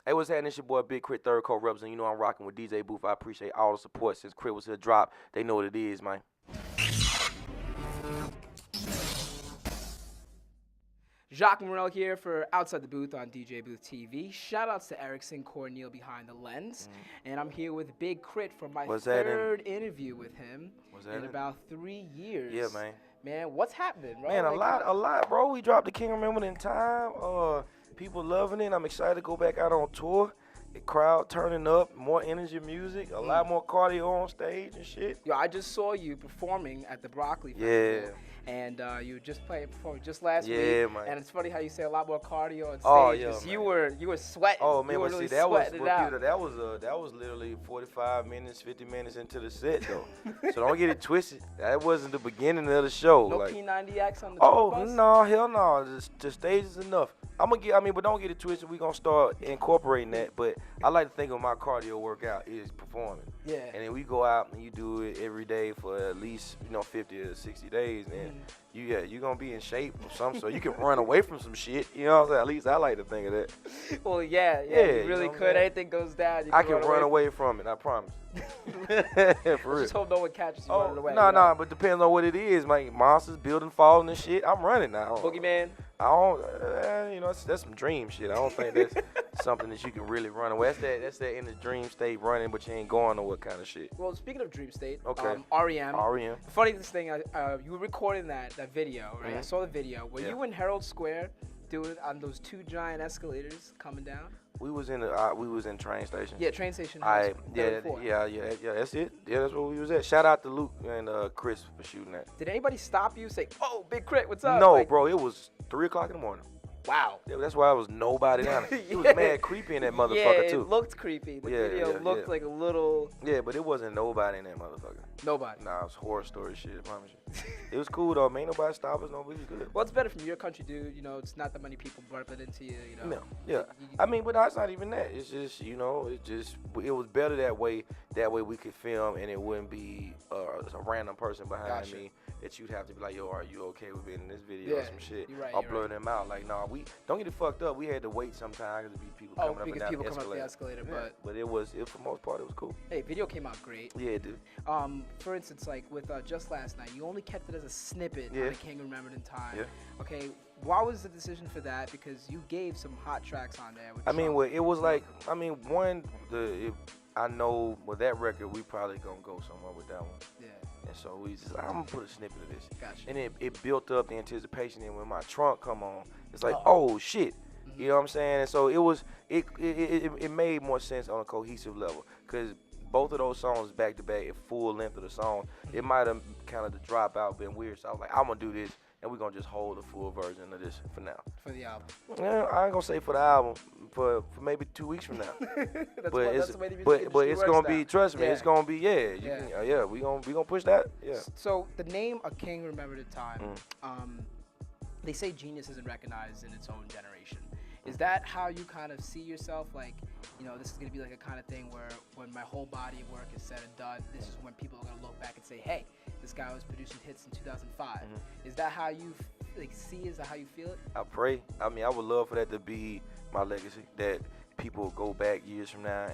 Hey, what's happening? It's your boy Big K.R.I.T, third co-representative. You know I'm rocking with DJBooth. I appreciate all the support since K.R.I.T was here drop. They know what it is, man. Jacques Morel here for Outside the Booth on DJBoothTV. Shout outs to Erikson Corniel behind the lens. And I'm here with Big K.R.I.T for my third interview with him in about 3 years. Yeah, man. Man, what's happening, bro? Man, a lot, bro. We dropped the K.R.I.T in time. People loving it. I'm excited to go back out on tour. The crowd turning up, more energy music, a lot more cardio on stage and shit. Yo, I just saw you performing at the Broccoli Festival. Yeah. And you were just performing just last week. Yeah, man. And it's funny how you say a lot more cardio on stage. Oh, yeah, you were sweating. Oh man, you were but really see, that was that literally 45 minutes, 50 minutes into the set though. So don't get it twisted. That wasn't the beginning of the show. No like, P90X on the bus? No, hell no. The stage is enough. But don't get it twisted. We're gonna start incorporating that. But I like to think of my cardio workout is performing. Yeah. And then we go out and you do it every day for at least 50 to 60 days, and you're gonna be in shape or something, so you can run away from some shit. You know what I'm saying? At least I like to think of that. Well, yeah, you really could. Anything goes down, I can run away from it. I promise. For real. Just hope no one catches you running away. No, but depends on what it is. Like monsters building, falling and shit. I'm running now. Boogeyman. I don't, that's some dream shit. I don't think that's something that you can really run away. That's that in the dream state running, but you ain't going nowhere kind of shit. Well, speaking of dream state, okay. R.E.M. R.E.M. The funniest thing, you were recording that video, right? I saw the video. Were you in Herald Square doing it on those 2 giant escalators coming down? We was in train station. Yeah, train station. Yeah, that's it. Yeah, that's where we was at. Shout out to Luke and Chris for shooting that. Did anybody stop you, say, "Oh, Big K.R.I.T, what's up"? No, bro. It was 3 o'clock in the morning. Wow. Yeah, that's why I was nobody down there. It was mad creepy in that motherfucker too. Yeah, it looked creepy. The video looked like a little. Yeah, but it wasn't nobody in that motherfucker. Nobody. Nah, it was horror story shit. I promise you. It was cool though. Ain't nobody stop us. Nobody was good. Well, it's better from your country, dude. You know, it's not that many people bumping into you. You know. Yeah. But that's not even that. It's just it was better that way. That way we could film and it wouldn't be a random person behind me that you'd have to be like, yo, are you okay with being in this video or some shit? You're right, or blur them out. Like, nah, we don't get it fucked up. We had to wait sometimes because people coming up and down the escalator. But it for the most part, it was cool. Hey, video came out great. Yeah, it did. For instance, like with Just Last Night, you only kept it as a snippet on the King Remembered in Time. Yeah. Okay, why was the decision for that? Because you gave some hot tracks on there. It was like, I know with that record, we probably gonna go somewhere with that one. Yeah. And so I'm gonna put a snippet of this. Gotcha. And it built up the anticipation, and when my trunk come on, it's like, oh shit. You know what I'm saying? And so it made more sense on a cohesive level, because both of those songs back to back at full length of the song, it might have kind of the dropout been weird. So I was like, I'm gonna do this, and we're gonna just hold the full version of this for now. For the album. Yeah, I ain't gonna say for the album, for maybe 2 weeks from now. It's gonna be, trust me, it's gonna be, we gonna push that. Yeah. So the name A King Remembered in Time, they say genius isn't recognized in its own generation. Is that how you kind of see yourself? Like, this is going to be like a kind of thing where when my whole body of work is said and done, this is when people are going to look back and say, hey, this guy was producing hits in 2005. Is that how you see it? Is that how you feel it? I pray. I would love for that to be my legacy, that people go back years from now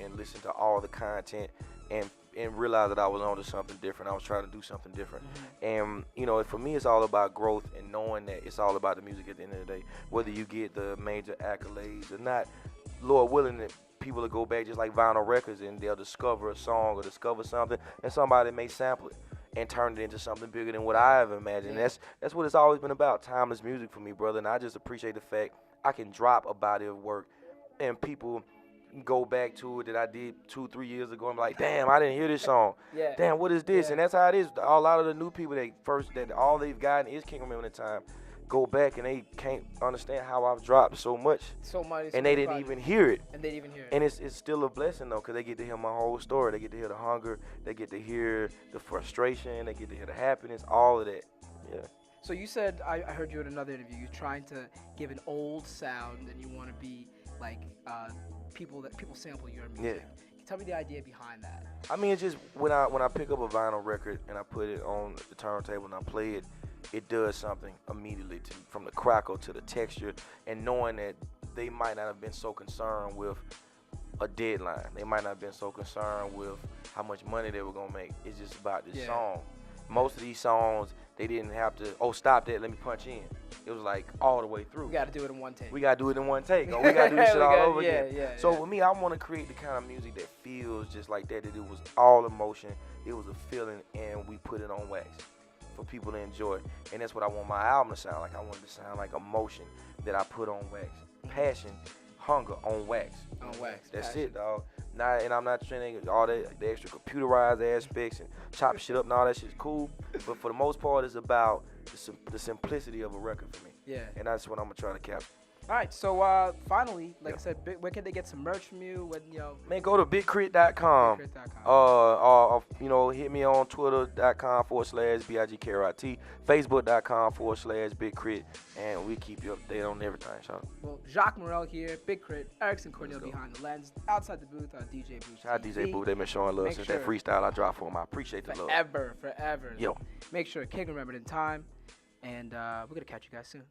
and listen to all the content and realize that I was onto something different. I was trying to do something different. And, for me, it's all about growth and knowing that it's all about the music at the end of the day. Whether you get the major accolades or not, Lord willing, that people will go back just like vinyl records and they'll discover a song or discover something, and somebody may sample it and turn it into something bigger than what I ever imagined. That's what it's always been about, timeless music for me, brother. And I just appreciate the fact I can drop a body of work and people go back to it that I did 2-3 years ago and be like, damn, I didn't hear this song. Damn, what is this? And that's how it is. A lot of the new people that all they've gotten is King Remembered in Time go back and they can't understand how I've dropped so much. And they didn't even hear it. And it's still a blessing though, because they get to hear my whole story. They get to hear the hunger. They get to hear the frustration. They get to hear the happiness. All of that. Yeah. So you said, I heard you in another interview, you're trying to give an old sound and you want to be like people sample your music. Tell me the idea behind that. It's just when I pick up a vinyl record and I put it on the turntable and I play it, it does something immediately from the crackle to the texture, and knowing that they might not have been so concerned with a deadline. They might not have been so concerned with how much money they were gonna make. It's just about this song. Most of these songs, they didn't have to, oh, stop that, let me punch in. It was like all the way through. We got to do it in one take. We got to do it in one take. Or we got to do this shit all over again. Yeah, so with me, I want to create the kind of music that feels just like that it was all emotion, it was a feeling, and we put it on wax for people to enjoy. And that's what I want my album to sound like. I want it to sound like emotion that I put on wax. Passion, hunger on wax. On wax. That's passion. it, dog. And I'm not training all the extra computerized aspects and chop shit up and all that shit's cool. But for the most part, it's about the simplicity of a record for me. Yeah. And that's what I'm gonna try to capture. All right. So finally, like I said, where can they get some merch from you? When Man, go to BigK.com. Hit me on Twitter.com/BigK.R.I.T, Facebook.com/Big K.R.I.T, and we keep you updated on everything, Sean. Well, Jacques Morel here, Big K.R.I.T, Erikson Corniel behind the lens, outside the booth on DJBooth. Shout out DJBooth, they've been showing love since that freestyle I dropped for them. I appreciate the love. Forever. Yo. Make sure King remembered in time, and we're gonna catch you guys soon.